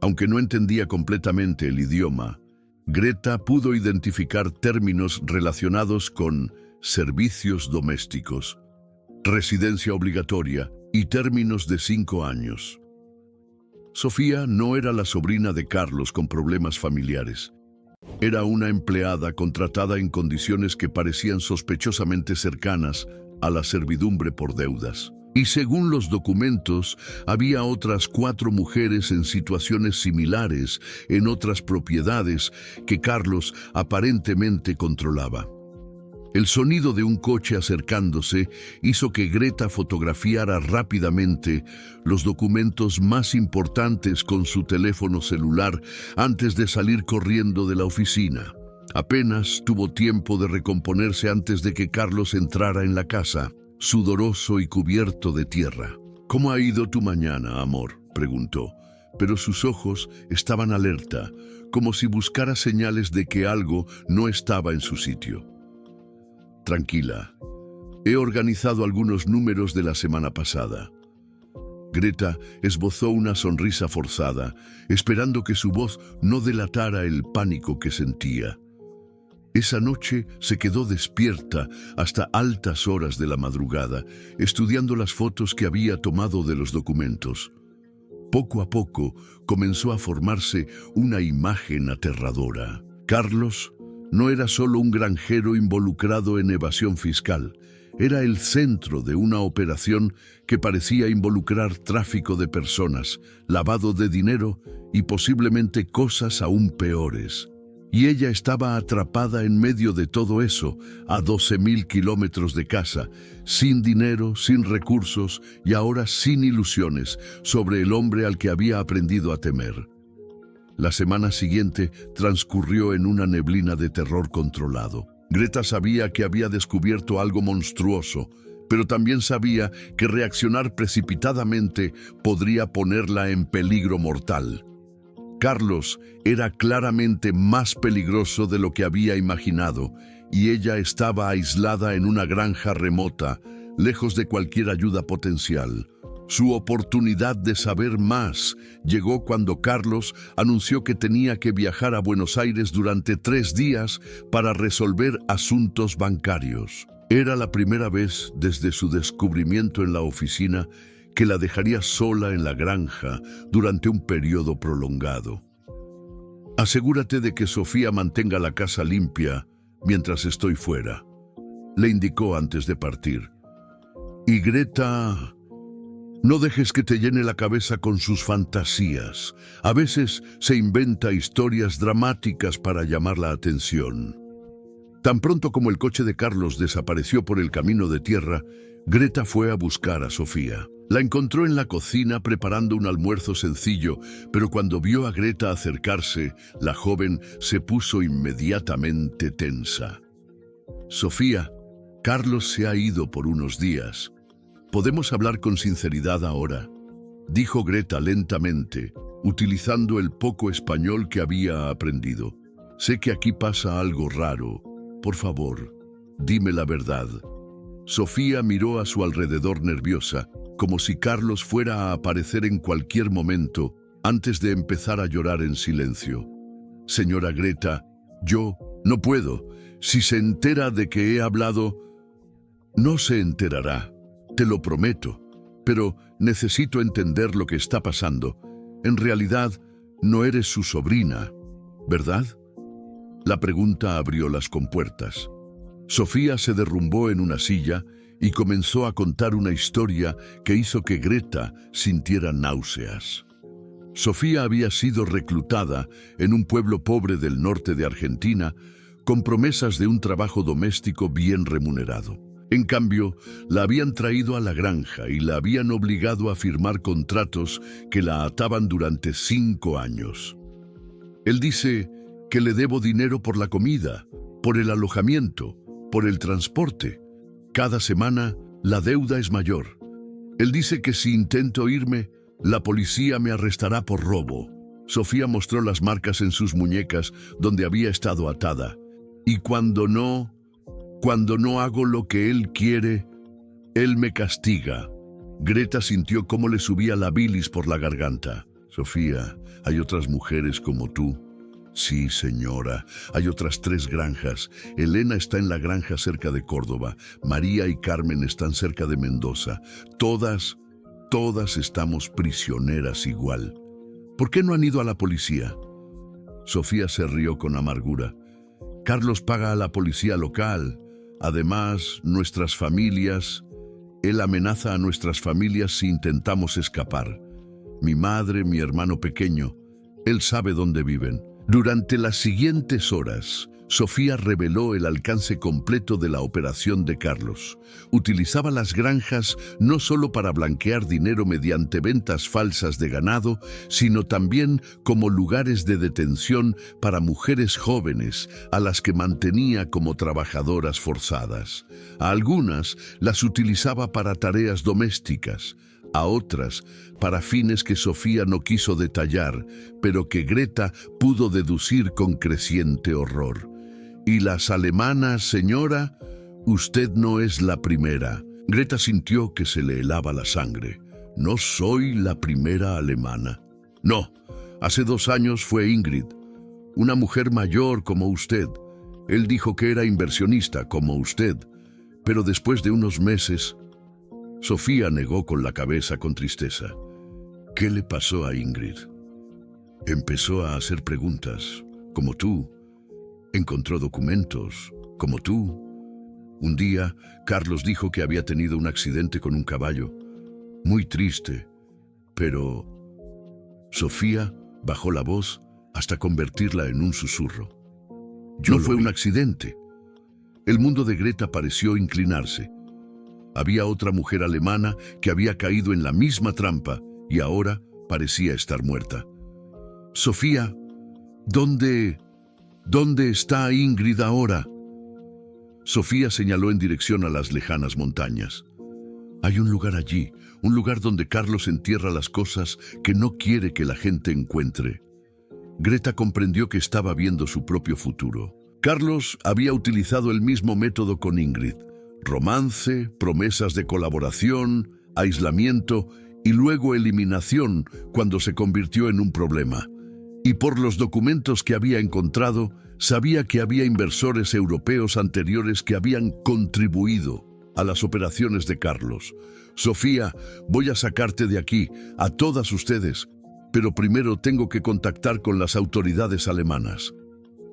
Aunque no entendía completamente el idioma, Greta pudo identificar términos relacionados con servicios domésticos, residencia obligatoria y términos de 5 años. Sofía no era la sobrina de Carlos con problemas familiares. Era una empleada contratada en condiciones que parecían sospechosamente cercanas a la servidumbre por deudas. Y según los documentos, había otras 4 mujeres en situaciones similares en otras propiedades que Carlos aparentemente controlaba. El sonido de un coche acercándose hizo que Greta fotografiara rápidamente los documentos más importantes con su teléfono celular antes de salir corriendo de la oficina. Apenas tuvo tiempo de recomponerse antes de que Carlos entrara en la casa, sudoroso y cubierto de tierra. «¿Cómo ha ido tu mañana, amor?», preguntó, pero sus ojos estaban alerta, como si buscara señales de que algo no estaba en su sitio. «Tranquila. He organizado algunos números de la semana pasada». Greta esbozó una sonrisa forzada, esperando que su voz no delatara el pánico que sentía. Esa noche se quedó despierta hasta altas horas de la madrugada, estudiando las fotos que había tomado de los documentos. Poco a poco comenzó a formarse una imagen aterradora. Carlos no era solo un granjero involucrado en evasión fiscal, era el centro de una operación que parecía involucrar tráfico de personas, lavado de dinero y posiblemente cosas aún peores. Y ella estaba atrapada en medio de todo eso, a 12.000 kilómetros de casa, sin dinero, sin recursos y ahora sin ilusiones sobre el hombre al que había aprendido a temer. La semana siguiente transcurrió en una neblina de terror controlado. Greta sabía que había descubierto algo monstruoso, pero también sabía que reaccionar precipitadamente podría ponerla en peligro mortal. Carlos era claramente más peligroso de lo que había imaginado, y ella estaba aislada en una granja remota, lejos de cualquier ayuda potencial. Su oportunidad de saber más llegó cuando Carlos anunció que tenía que viajar a Buenos Aires durante 3 días para resolver asuntos bancarios. Era la primera vez desde su descubrimiento en la oficina que la dejaría sola en la granja durante un periodo prolongado. Asegúrate de que Sofía mantenga la casa limpia mientras estoy fuera, le indicó antes de partir. Y Greta, no dejes que te llene la cabeza con sus fantasías. A veces se inventa historias dramáticas para llamar la atención. Tan pronto como el coche de Carlos desapareció por el camino de tierra, Greta fue a buscar a Sofía. La encontró en la cocina preparando un almuerzo sencillo, pero cuando vio a Greta acercarse, la joven se puso inmediatamente tensa. Sofía, Carlos se ha ido por unos días. ¿Podemos hablar con sinceridad ahora?, dijo Greta lentamente, utilizando el poco español que había aprendido. Sé que aquí pasa algo raro. Por favor, dime la verdad. Sofía miró a su alrededor nerviosa, como si Carlos fuera a aparecer en cualquier momento antes de empezar a llorar en silencio. Señora Greta, yo no puedo. Si se entera de que he hablado, no se enterará, te lo prometo, pero necesito entender lo que está pasando. En realidad, no eres su sobrina, ¿verdad? La pregunta abrió las compuertas. Sofía se derrumbó en una silla y comenzó a contar una historia que hizo que Greta sintiera náuseas. Sofía había sido reclutada en un pueblo pobre del norte de Argentina con promesas de un trabajo doméstico bien remunerado. En cambio, la habían traído a la granja y la habían obligado a firmar contratos que la ataban durante 5 años. Él dice que le debo dinero por la comida, por el alojamiento, por el transporte. Cada semana la deuda es mayor. Él dice que si intento irme, la policía me arrestará por robo. Sofía mostró las marcas en sus muñecas donde había estado atada. Y cuando no hago lo que él quiere, él me castiga. Greta sintió cómo le subía la bilis por la garganta. Sofía, hay otras mujeres como tú. Sí, señora, hay otras 3 granjas. Elena está en la granja cerca de Córdoba. María y Carmen están cerca de Mendoza. Todas estamos prisioneras igual. ¿Por qué no han ido a la policía? Sofía se rió con amargura. Carlos paga a la policía local. Además, nuestras familias... Él amenaza a nuestras familias si intentamos escapar. Mi madre, mi hermano pequeño, él sabe dónde viven. Durante las siguientes horas, Sofía reveló el alcance completo de la operación de Carlos. Utilizaba las granjas no solo para blanquear dinero mediante ventas falsas de ganado, sino también como lugares de detención para mujeres jóvenes a las que mantenía como trabajadoras forzadas. A algunas las utilizaba para tareas domésticas, a otras para fines que Sofía no quiso detallar, pero que Greta pudo deducir con creciente horror. ¿Y las alemanas, señora? Usted no es la primera. Greta sintió que se le helaba la sangre. No soy la primera alemana. No, hace 2 años fue Ingrid, una mujer mayor como usted. Él dijo que era inversionista como usted, pero después de unos meses... Sofía negó con la cabeza con tristeza. ¿Qué le pasó a Ingrid? Empezó a hacer preguntas, como tú. Encontró documentos, como tú. Un día, Carlos dijo que había tenido un accidente con un caballo. Muy triste, pero... Sofía bajó la voz hasta convertirla en un susurro. No fue un accidente. El mundo de Greta pareció inclinarse. Había otra mujer alemana que había caído en la misma trampa y ahora parecía estar muerta. Sofía, ¿dónde está Ingrid ahora? Sofía señaló en dirección a las lejanas montañas. Hay un lugar allí, un lugar donde Carlos entierra las cosas que no quiere que la gente encuentre. Greta comprendió que estaba viendo su propio futuro. Carlos había utilizado el mismo método con Ingrid. Romance, promesas de colaboración, aislamiento y luego eliminación cuando se convirtió en un problema. Y por los documentos que había encontrado, sabía que había inversores europeos anteriores que habían contribuido. a las operaciones de Carlos. Sofía, voy a sacarte de aquí, a todas ustedes, pero primero tengo que contactar con las autoridades alemanas.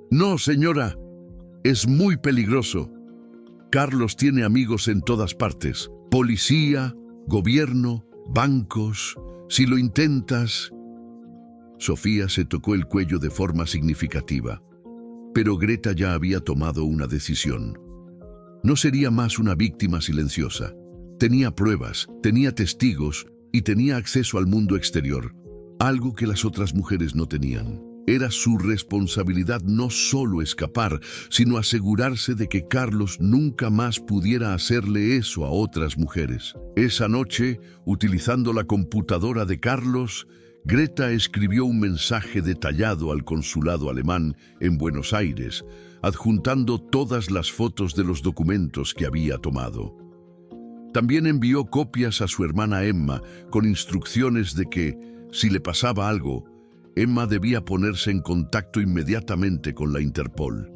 No, señora, es muy peligroso. Carlos tiene amigos en todas partes. Policía, gobierno, bancos. Si lo intentas... Sofía se tocó el cuello de forma significativa. Pero Greta ya había tomado una decisión. No sería más una víctima silenciosa. Tenía pruebas, tenía testigos y tenía acceso al mundo exterior, algo que las otras mujeres no tenían. Era su responsabilidad no solo escapar, sino asegurarse de que Carlos nunca más pudiera hacerle eso a otras mujeres. Esa noche, utilizando la computadora de Carlos, Greta escribió un mensaje detallado al consulado alemán en Buenos Aires, adjuntando todas las fotos de los documentos que había tomado. También envió copias a su hermana Emma con instrucciones de que, si le pasaba algo, Emma debía ponerse en contacto inmediatamente con la Interpol.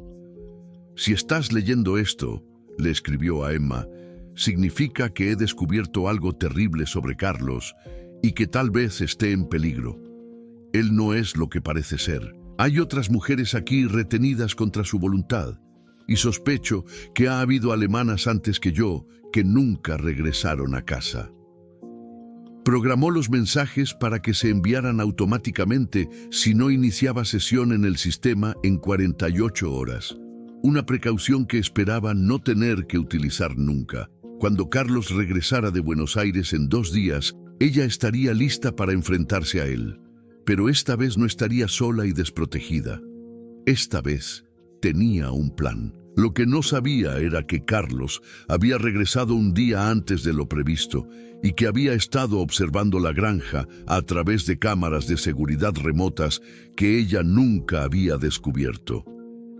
Si estás leyendo esto, le escribió a Emma, significa que he descubierto algo terrible sobre Carlos y que tal vez esté en peligro. Él no es lo que parece ser. Hay otras mujeres aquí retenidas contra su voluntad, y sospecho que ha habido alemanas antes que yo que nunca regresaron a casa. Programó los mensajes para que se enviaran automáticamente si no iniciaba sesión en el sistema en 48 horas. Una precaución que esperaba no tener que utilizar nunca. Cuando Carlos regresara de Buenos Aires en 2 días, ella estaría lista para enfrentarse a él. Pero esta vez no estaría sola y desprotegida. Esta vez tenía un plan. Lo que no sabía era que Carlos había regresado un día antes de lo previsto y que había estado observando la granja a través de cámaras de seguridad remotas que ella nunca había descubierto.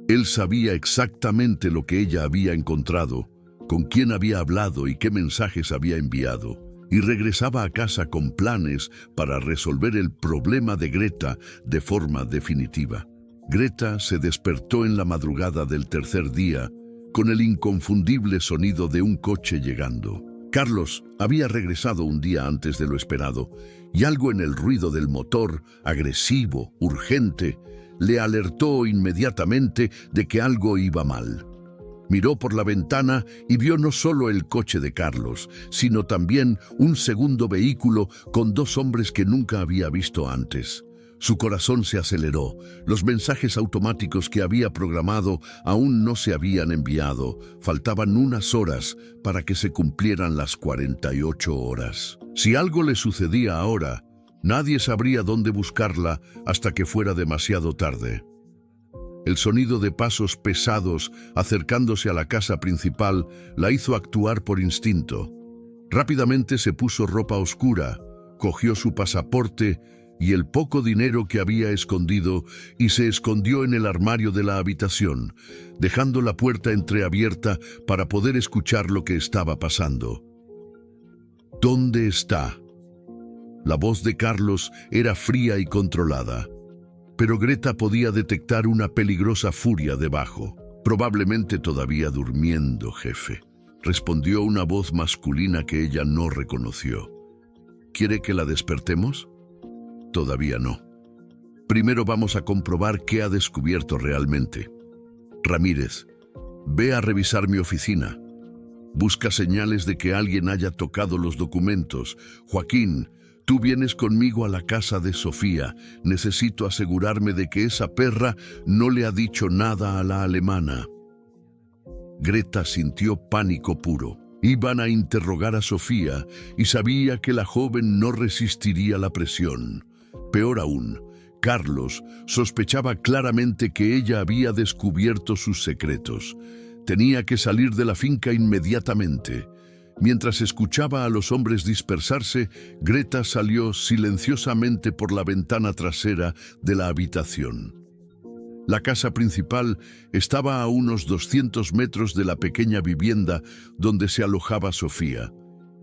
Él sabía exactamente lo que ella había encontrado, con quién había hablado y qué mensajes había enviado, y regresaba a casa con planes para resolver el problema de Greta de forma definitiva. Greta se despertó en la madrugada del tercer día con el inconfundible sonido de un coche llegando. Carlos había regresado un día antes de lo esperado y algo en el ruido del motor, agresivo, urgente, le alertó inmediatamente de que algo iba mal. Miró por la ventana y vio no solo el coche de Carlos, sino también un segundo vehículo con 2 hombres que nunca había visto antes. Su corazón se aceleró. Los mensajes automáticos que había programado aún no se habían enviado. Faltaban unas horas para que se cumplieran las 48 horas. Si algo le sucedía ahora, nadie sabría dónde buscarla hasta que fuera demasiado tarde. El sonido de pasos pesados acercándose a la casa principal la hizo actuar por instinto. Rápidamente se puso ropa oscura, cogió su pasaporte y el poco dinero que había escondido y se escondió en el armario de la habitación, dejando la puerta entreabierta para poder escuchar lo que estaba pasando. ¿Dónde está? La voz de Carlos era fría y controlada, pero Greta podía detectar una peligrosa furia debajo. Probablemente todavía durmiendo, jefe, respondió una voz masculina que ella no reconoció. ¿Quiere que la despertemos? Todavía no. Primero vamos a comprobar qué ha descubierto realmente. Ramírez, ve a revisar mi oficina. Busca señales de que alguien haya tocado los documentos. Joaquín, tú vienes conmigo a la casa de Sofía. Necesito asegurarme de que esa perra no le ha dicho nada a la alemana. Greta sintió pánico puro. Iban a interrogar a Sofía y sabía que la joven no resistiría la presión. Peor aún, Carlos sospechaba claramente que ella había descubierto sus secretos. Tenía que salir de la finca inmediatamente. Mientras escuchaba a los hombres dispersarse, Greta salió silenciosamente por la ventana trasera de la habitación. La casa principal estaba a unos 200 metros de la pequeña vivienda donde se alojaba Sofía,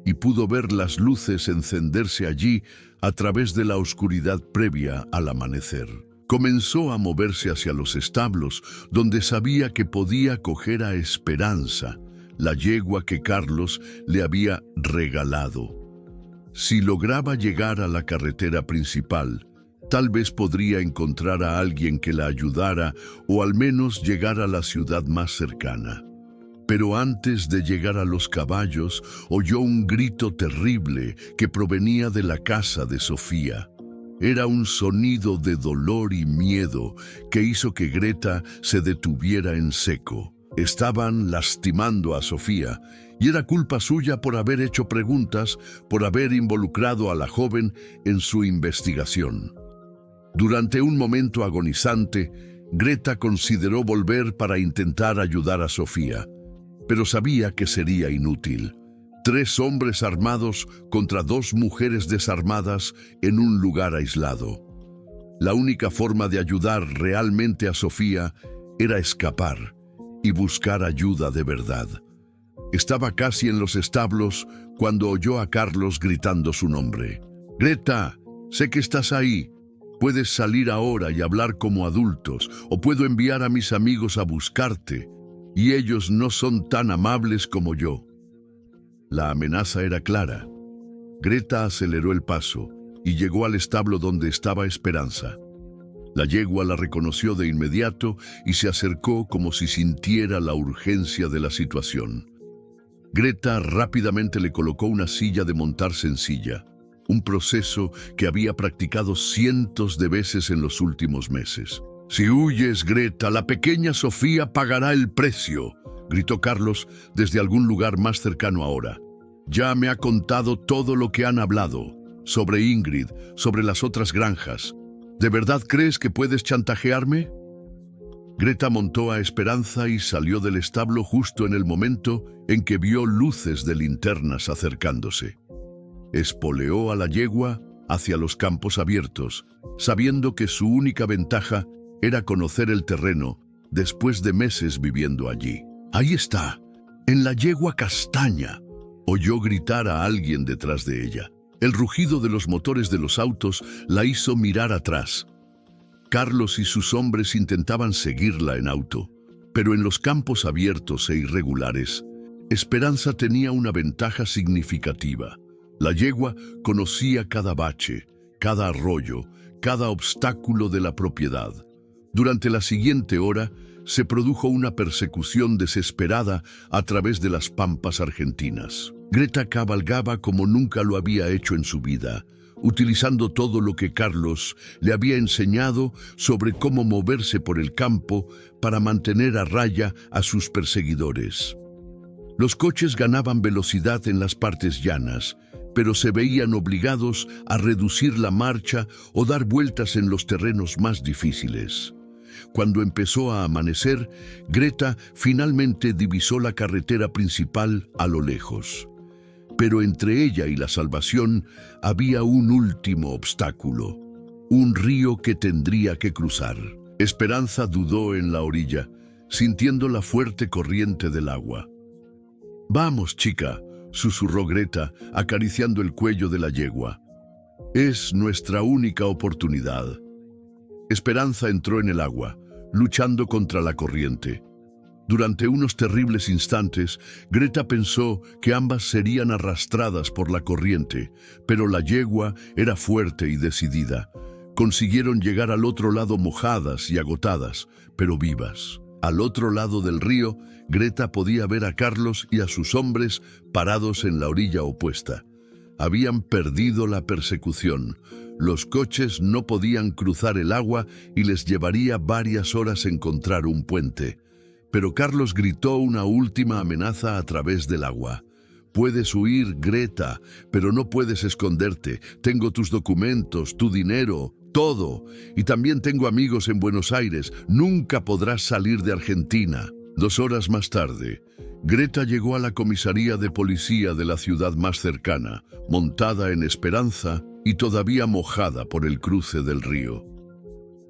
y pudo ver las luces encenderse allí a través de la oscuridad previa al amanecer. Comenzó a moverse hacia los establos, donde sabía que podía coger a Esperanza, la yegua que Carlos le había regalado. Si lograba llegar a la carretera principal, tal vez podría encontrar a alguien que la ayudara o al menos llegar a la ciudad más cercana. Pero antes de llegar a los caballos, oyó un grito terrible que provenía de la casa de Sofía. Era un sonido de dolor y miedo que hizo que Greta se detuviera en seco. Estaban lastimando a Sofía, y era culpa suya por haber hecho preguntas, por haber involucrado a la joven en su investigación. Durante un momento agonizante, Greta consideró volver para intentar ayudar a Sofía, pero sabía que sería inútil. 3 hombres armados contra 2 mujeres desarmadas en un lugar aislado. La única forma de ayudar realmente a Sofía era escapar y buscar ayuda de verdad. Estaba casi en los establos cuando oyó a Carlos gritando su nombre. «Greta, sé que estás ahí. Puedes salir ahora y hablar como adultos, o puedo enviar a mis amigos a buscarte, y ellos no son tan amables como yo». La amenaza era clara. Greta aceleró el paso y llegó al establo donde estaba Esperanza. La yegua la reconoció de inmediato y se acercó como si sintiera la urgencia de la situación. Greta rápidamente le colocó una silla de montar sencilla, un proceso que había practicado cientos de veces en los últimos meses. «Si huyes, Greta, la pequeña Sofía pagará el precio», gritó Carlos desde algún lugar más cercano ahora. «Ya me ha contado todo lo que han hablado, sobre Ingrid, sobre las otras granjas. ¿De verdad crees que puedes chantajearme?» Greta montó a Esperanza y salió del establo justo en el momento en que vio luces de linternas acercándose. Espoleó a la yegua hacia los campos abiertos, sabiendo que su única ventaja era conocer el terreno después de meses viviendo allí. «Ahí está, en la yegua castaña», oyó gritar a alguien detrás de ella. El rugido de los motores de los autos la hizo mirar atrás. Carlos y sus hombres intentaban seguirla en auto, pero en los campos abiertos e irregulares, Esperanza tenía una ventaja significativa. La yegua conocía cada bache, cada arroyo, cada obstáculo de la propiedad. Durante la siguiente hora, se produjo una persecución desesperada a través de las pampas argentinas. Greta cabalgaba como nunca lo había hecho en su vida, utilizando todo lo que Carlos le había enseñado sobre cómo moverse por el campo para mantener a raya a sus perseguidores. Los coches ganaban velocidad en las partes llanas, pero se veían obligados a reducir la marcha o dar vueltas en los terrenos más difíciles. Cuando empezó a amanecer, Greta finalmente divisó la carretera principal a lo lejos. Pero entre ella y la salvación había un último obstáculo, un río que tendría que cruzar. Esperanza dudó en la orilla, sintiendo la fuerte corriente del agua. «Vamos, chica», susurró Greta, acariciando el cuello de la yegua. «Es nuestra única oportunidad». Esperanza entró en el agua, luchando contra la corriente. Durante unos terribles instantes, Greta pensó que ambas serían arrastradas por la corriente, pero la yegua era fuerte y decidida. Consiguieron llegar al otro lado mojadas y agotadas, pero vivas. Al otro lado del río, Greta podía ver a Carlos y a sus hombres parados en la orilla opuesta. Habían perdido la persecución. Los coches no podían cruzar el agua y les llevaría varias horas encontrar un puente. Pero Carlos gritó una última amenaza a través del agua. «Puedes huir, Greta, pero no puedes esconderte. Tengo tus documentos, tu dinero, todo. Y también tengo amigos en Buenos Aires. Nunca podrás salir de Argentina». 2 horas más tarde, Greta llegó a la comisaría de policía de la ciudad más cercana, montada en Esperanza y todavía mojada por el cruce del río.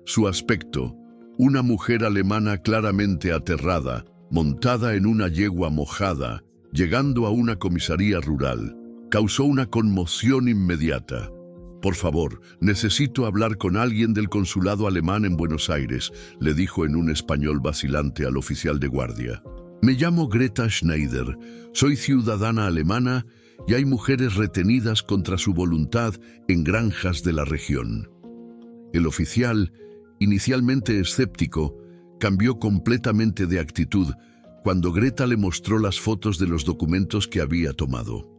Su aspecto, una mujer alemana claramente aterrada, montada en una yegua mojada, llegando a una comisaría rural, causó una conmoción inmediata. «Por favor, necesito hablar con alguien del consulado alemán en Buenos Aires», le dijo en un español vacilante al oficial de guardia. Me llamo Greta Schneider, soy ciudadana alemana y hay mujeres retenidas contra su voluntad en granjas de la región. El oficial, inicialmente escéptico, cambió completamente de actitud cuando Greta le mostró las fotos de los documentos que había tomado.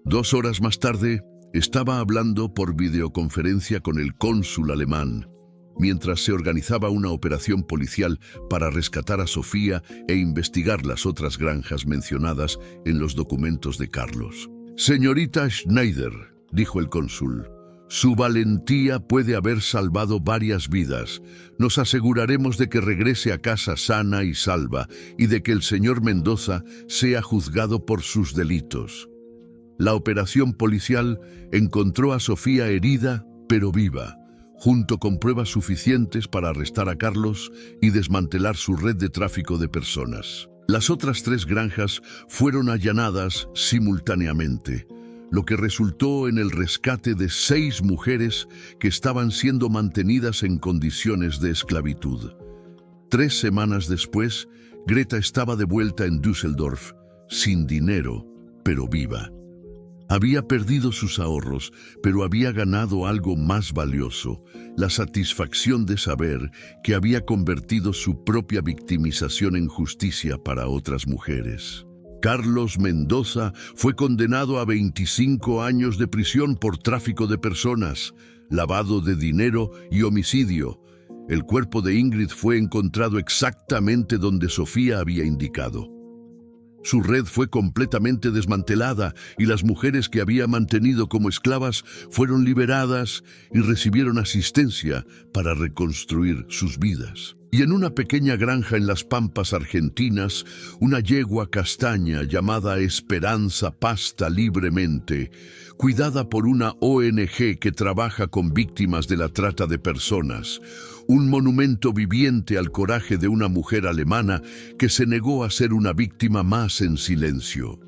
2 horas más tarde, estaba hablando por videoconferencia con el cónsul alemán, mientras se organizaba una operación policial para rescatar a Sofía e investigar las otras granjas mencionadas en los documentos de Carlos. «Señorita Schneider», dijo el cónsul, «su valentía puede haber salvado varias vidas. Nos aseguraremos de que regrese a casa sana y salva y de que el señor Mendoza sea juzgado por sus delitos». La operación policial encontró a Sofía herida, pero viva, junto con pruebas suficientes para arrestar a Carlos y desmantelar su red de tráfico de personas. Las otras 3 granjas fueron allanadas simultáneamente, lo que resultó en el rescate de 6 mujeres que estaban siendo mantenidas en condiciones de esclavitud. 3 semanas después, Greta estaba de vuelta en Düsseldorf, sin dinero, pero viva. Había perdido sus ahorros, pero había ganado algo más valioso, la satisfacción de saber que había convertido su propia victimización en justicia para otras mujeres. Carlos Mendoza fue condenado a 25 años de prisión por tráfico de personas, lavado de dinero y homicidio. El cuerpo de Ingrid fue encontrado exactamente donde Sofía había indicado. Su red fue completamente desmantelada y las mujeres que había mantenido como esclavas fueron liberadas y recibieron asistencia para reconstruir sus vidas. Y en una pequeña granja en las Pampas argentinas, una yegua castaña llamada Esperanza pasta libremente, cuidada por una ONG que trabaja con víctimas de la trata de personas, un monumento viviente al coraje de una mujer alemana que se negó a ser una víctima más en silencio.